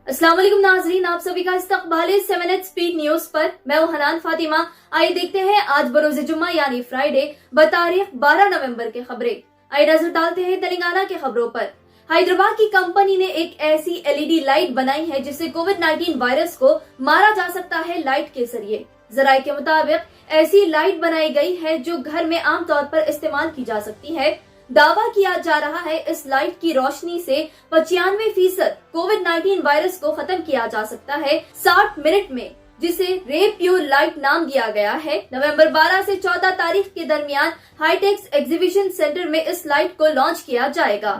अस्सलाम वालेकुम नाजरीन, आप सभी का इस्तकबाल 7 स्पीड न्यूज पर। मैं हूं हनान फातिमा। आइए देखते हैं आज बरोज़ जुम्मा यानी फ्राइडे बतारीख 12 नवंबर के खबरें। आइए नजर डालते हैं तेलंगाना के खबरों पर। हैदराबाद की कंपनी ने एक ऐसी एलईडी लाइट बनाई है जिससे कोविड-19 वायरस को मारा जा सकता है लाइट के जरिए। जराये के मुताबिक ऐसी लाइट बनाई गई है जो घर में आमतौर पर इस्तेमाल की जा सकती है। दावा किया जा रहा है इस लाइट की रोशनी से 95% कोविड-19 वायरस को खत्म किया जा सकता है 60 मिनट में, जिसे रे प्योर लाइट नाम दिया गया है। नवंबर 12 से 14 तारीख के दरमियान हाईटेक्स एग्जीबिशन सेंटर में इस लाइट को लॉन्च किया जाएगा।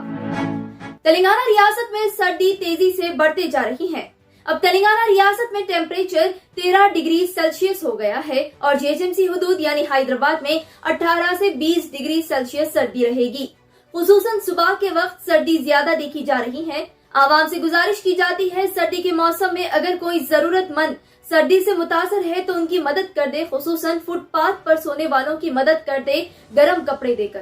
तेलंगाना रियासत में सर्दी तेजी से बढ़ते जा रही है। अब तेलंगाना रियासत में टेम्परेचर 13 डिग्री सेल्सियस हो गया है और जीएचएमसी हुदूद यानी हैदराबाद में 18 से 20 डिग्री सेल्सियस सर्दी रहेगी। खुसूसन सुबह के वक्त सर्दी ज्यादा देखी जा रही है। आवाम से गुजारिश की जाती है सर्दी के मौसम में अगर कोई जरूरतमंद सर्दी से मुतासर है तो उनकी मदद कर दे, खुसूसन फुटपाथ पर सोने वालों की मदद कर दे गर्म कपड़े देकर।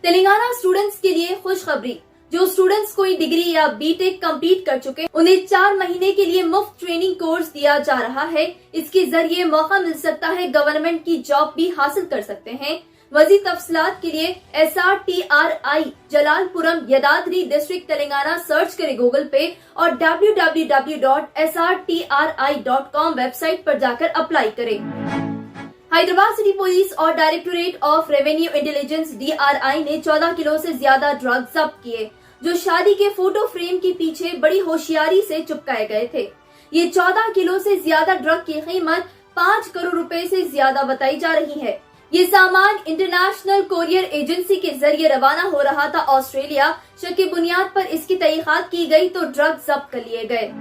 तेलंगाना स्टूडेंट्स के लिए खुशखबरी। जो स्टूडेंट्स कोई डिग्री या बीटेक कंप्लीट कर चुके उन्हें 4 महीने के लिए मुफ्त ट्रेनिंग कोर्स दिया जा रहा है। इसके जरिए मौका मिल सकता है गवर्नमेंट की जॉब भी हासिल कर सकते हैं। मजीद तफसीलात के लिए SRTRI Jalalpuram Yadadri district Telangana search करें गूगल पे और www.srtri.com वेबसाइट पर जाकर अप्लाई करें। हैदराबाद सिटी पुलिस और directorate of revenue intelligence DRI ने 14 किलो से ज्यादा ड्रग जब्त किए, जो शादी के फोटो फ्रेम के पीछे बड़ी होशियारी से चिपकाए गए थे। ये 14 किलो से ज्यादा ड्रग की कीमत 5 करोड़ रुपए से ज्यादा बताई जा रही है। ये सामान इंटरनेशनल कोरियर एजेंसी के जरिए रवाना हो रहा था ऑस्ट्रेलिया। शक की बुनियाद पर इसकी तहकीकात की गई तो ड्रग जब्त कर लिए गए।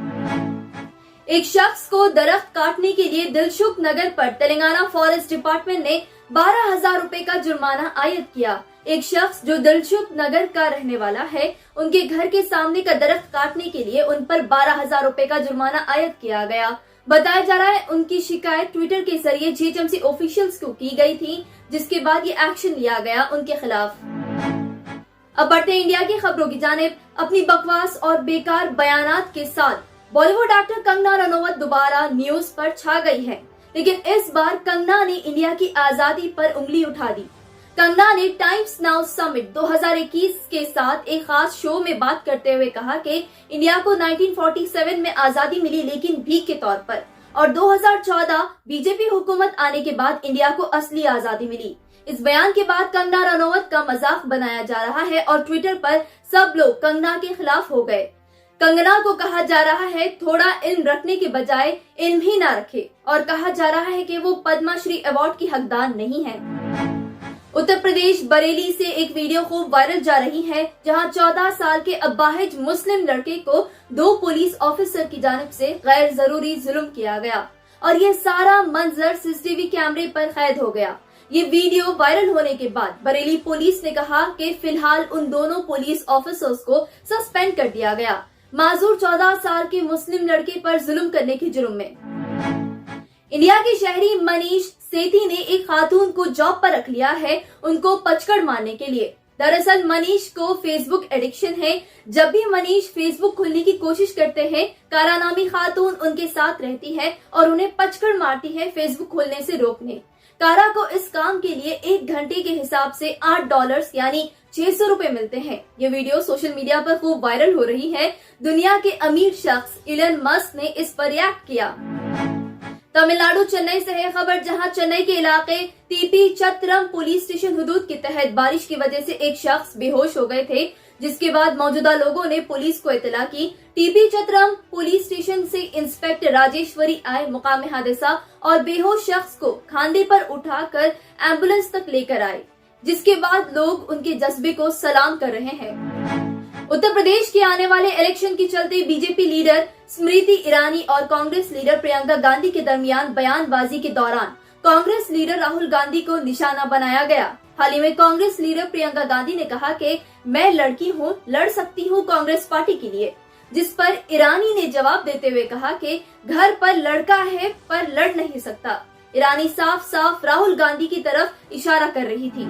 एक शख्स को दरख्त काटने के लिए दिलसुख नगर पर तेलंगाना फॉरेस्ट डिपार्टमेंट ने 12,000 रुपए का जुर्माना आयद किया। एक शख्स जो दिलसुख नगर का रहने वाला है, उनके घर के सामने का दरख्त काटने के लिए उन पर 12,000 रुपए का जुर्माना आयद किया गया। बताया जा रहा है उनकी शिकायत ट्विटर के जरिए जीएचएमसी ऑफिशियल्स को की गई थी, जिसके बाद ये एक्शन लिया गया उनके खिलाफ। अब बढ़ते इंडिया की खबरों की जानिब। अपनी बकवास और बेकार बयानात के साथ बॉलीवुड एक्टर कंगना रनौत दोबारा न्यूज पर छा गई है, लेकिन इस बार कंगना ने इंडिया की आजादी पर उंगली उठा दी। कंगना ने टाइम्स नाउ समिट 2021 के साथ एक खास शो में बात करते हुए कहा कि इंडिया को 1947 में आजादी मिली, लेकिन भीख के तौर पर, और 2014 बीजेपी हुकूमत आने के बाद इंडिया को असली आजादी मिली। इस बयान के बाद कंगना रनौत का मजाक बनाया जा रहा है और ट्विटर पर सब लोग कंगना के खिलाफ हो गए। कंगना को कहा जा रहा है थोड़ा इल्म रखने के बजाय इल्म ही ना रखे, और कहा जा रहा है कि वो पद्मश्री अवार्ड की हकदार नहीं है। उत्तर प्रदेश बरेली से एक वीडियो खूब वायरल जा रही है, जहां 14 साल के अपाहिज मुस्लिम लड़के को 2 पुलिस ऑफिसर की जानिब से गैर जरूरी जुल्म किया गया और ये सारा मंजर सीसीटीवी कैमरे पर कैद हो गया। ये वीडियो वायरल होने के बाद बरेली पुलिस ने कहा कि फिलहाल उन दोनों पुलिस ऑफिसर्स को सस्पेंड कर दिया गया, माजूर 14 साल के मुस्लिम लड़के पर जुल्म करने के जुर्म में। इंडिया के शहरी मनीष सेठी ने एक खातून को जॉब पर रख लिया है, उनको पचकड़ मारने के लिए। दरअसल मनीष को फेसबुक एडिक्शन है। जब भी मनीष फेसबुक खोलने की कोशिश करते हैं, कारा नामी खातून उनके साथ रहती है और उन्हें पचकड़ मारती है फेसबुक खोलने से रोकने। कारा को इस काम के लिए 1 घंटे के हिसाब से $8 यानी 600 रुपए मिलते हैं। ये वीडियो सोशल मीडिया पर खूब वायरल हो रही है। दुनिया के अमीर शख्स इलन मस्क ने इस पर रिएक्ट किया। तमिलनाडु चेन्नई से है खबर, जहां चेन्नई के इलाके टीपी चत्रम पुलिस स्टेशन हुदूद के तहत बारिश की वजह से एक शख्स बेहोश हो गए थे, जिसके बाद मौजूदा लोगों ने पुलिस को इतला की। टीपी चत्रम पुलिस स्टेशन से इंस्पेक्टर राजेश्वरी आए मुकाम हादसा और बेहोश शख्स को खांदे पर उठाकर एम्बुलेंस तक लेकर आए, जिसके बाद लोग उनके जज्बे को सलाम कर रहे हैं। उत्तर प्रदेश के आने वाले इलेक्शन के चलते बीजेपी लीडर स्मृति ईरानी और कांग्रेस लीडर प्रियंका गांधी के दरमियान बयानबाजी के दौरान कांग्रेस लीडर राहुल गांधी को निशाना बनाया गया। हाल ही में कांग्रेस लीडर प्रियंका गांधी ने कहा कि मैं लड़की हूँ, लड़ सकती हूँ कांग्रेस पार्टी के लिए, जिस पर ईरानी ने जवाब देते हुए कहा कि घर पर लड़का है पर लड़ नहीं सकता। ईरानी साफ साफ राहुल गांधी की तरफ इशारा कर रही थी।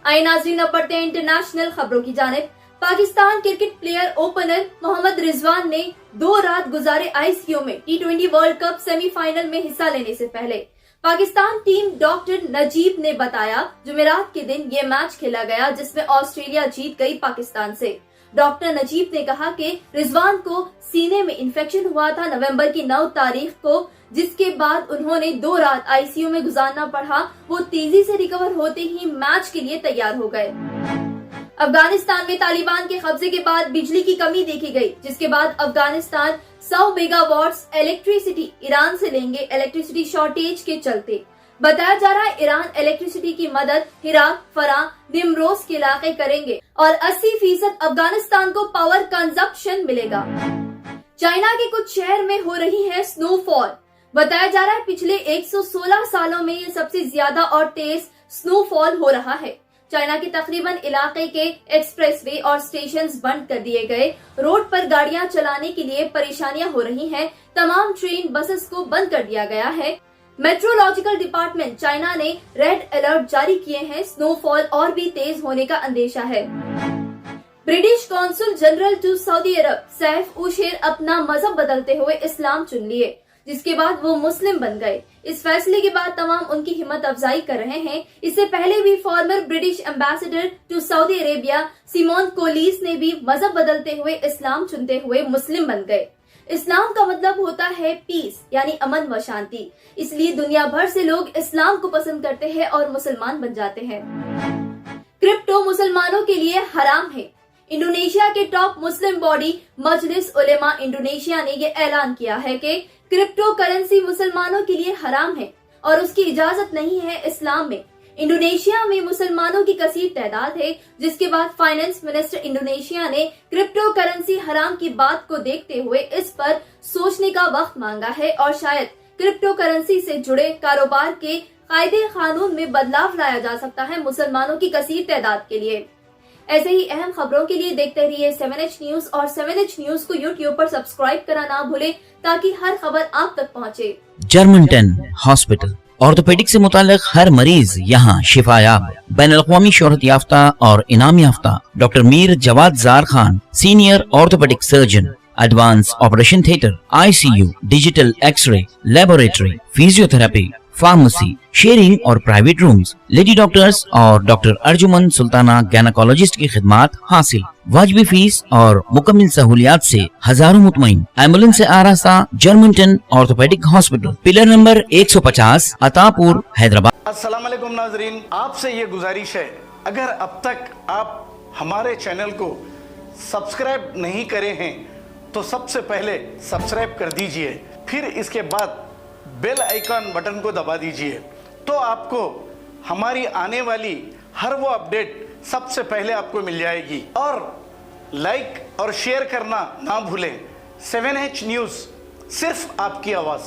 आइए नाज़रीन, अब बढ़ते हैं इंटरनेशनल खबरों की जानिब। Pakistan cricket player opener Mohammad Rizwan ने 2 रात गुजारे आईसीयू में T20 वर्ल्ड कप सेमीफाइनल में हिस्सा लेने से पहले। पाकिस्तान टीम डॉक्टर नजीब ने बताया, जुमेरात के दिन ये मैच खेला गया जिसमें ऑस्ट्रेलिया जीत गई पाकिस्तान से। डॉक्टर नजीब ने कहा कि रिजवान को सीने में इन्फेक्शन हुआ था नवंबर की 9 तारीख को, जिसके बाद उन्होंने 2 रात आईसीयू में गुजारना पड़ा। वो तेजी से रिकवर होते ही मैच के लिए तैयार हो गए। अफगानिस्तान में तालिबान के कब्जे के बाद बिजली की कमी देखी गई, जिसके बाद अफगानिस्तान 100 मेगावाट्स इलेक्ट्रिसिटी ईरान से लेंगे इलेक्ट्रिसिटी शॉर्टेज के चलते। बताया जा रहा है ईरान इलेक्ट्रिसिटी की मदद हिराक, फरा, निमरोज के इलाके करेंगे और 80% अफगानिस्तान को पावर कंजप्शन मिलेगा। चाइना के कुछ शहर में हो रही है स्नोफॉल। बताया जा रहा है पिछले 116 सालों में ये सबसे ज्यादा और तेज स्नोफॉल हो रहा है। चाइना के तकरीबन इलाके के एक्सप्रेसवे और स्टेशंस बंद कर दिए गए। रोड पर गाड़ियां चलाने के लिए परेशानियां हो रही हैं। तमाम ट्रेन बसेस को बंद कर दिया गया है। मेट्रोलॉजिकल डिपार्टमेंट चाइना ने रेड अलर्ट जारी किए हैं। स्नोफॉल और भी तेज होने का अंदेशा है। British consul general to Saudi Arab Saif Usher अपना मजहब बदलते हुए इस्लाम चुन लिए, जिसके बाद वो मुस्लिम बन गए। इस फैसले के बाद तमाम उनकी हिम्मत अफजाई कर रहे हैं। इससे पहले भी former British ambassador to Saudi Arabia Simon Collis ने भी मजहब बदलते हुए इस्लाम चुनते हुए मुस्लिम बन गए। इस्लाम का मतलब होता है पीस, यानी अमन व शांति। इसलिए दुनिया भर से लोग इस्लाम को पसंद करते हैं और मुसलमान बन जाते हैं। क्रिप्टो मुसलमानों के लिए हराम है। इंडोनेशिया के टॉप मुस्लिम बॉडी मजलिस उलेमा इंडोनेशिया ने ये ऐलान किया है कि क्रिप्टो करेंसी मुसलमानों के लिए हराम है और उसकी इजाजत नहीं है इस्लाम में। इंडोनेशिया में मुसलमानों की कसीर तादाद है, जिसके बाद फाइनेंस मिनिस्टर इंडोनेशिया ने क्रिप्टो करेंसी हराम की बात को देखते हुए इस पर सोचने का वक्त मांगा है और शायद क्रिप्टो करेंसी से जुड़े कारोबार के कायदे कानून में बदलाव लाया जा सकता है मुसलमानों की कसीर तादाद के लिए। ऐसे ही अहम खबरों के लिए देखते रहिए 7H न्यूज और 7H न्यूज को YouTube पर सब्सक्राइब करना ना भूलें ताकि हर खबर आप तक पहुंचे। जर्मनटन हॉस्पिटल ऑर्थोपेडिक से मुताल्लिक हर मरीज यहाँ शिफायाब। बैनुल-अक़वामी शोहरत याफ्ता और इनाम याफ्ता doctor Mir Jawad Zar Khan, senior orthopaedic surgeon, advance operation theatre, ICU, digital x ray, laboratory, physiotherapy, pharmacy, sharing और प्राइवेट रूम्स, लेडी डॉक्टर्स और डॉक्टर अर्जुमन सुल्ताना गैनकोलॉजिस्ट की खिदमात हासिल। वाजिबी फीस और मुकम्मल सहूलियात से हजारों मुतमईन। एम्बुलेंस से आरास्ता Germanton orthopaedic hospital, pillar number 150, Attapur, Hyderabad. अस्सलाम वालेकुम नाजरीन, आपसे ये गुजारिश है, अगर अब तक आप हमारे चैनल को सब्सक्राइब नहीं करे हैं तो सबसे पहले सब्सक्राइब कर दीजिए, फिर इसके बाद बेल आइकन बटन को दबा दीजिए, तो आपको हमारी आने वाली हर वो अपडेट सबसे पहले आपको मिल जाएगी। और लाइक और शेयर करना ना भूलें। 7H न्यूज़, सिर्फ आपकी आवाज़।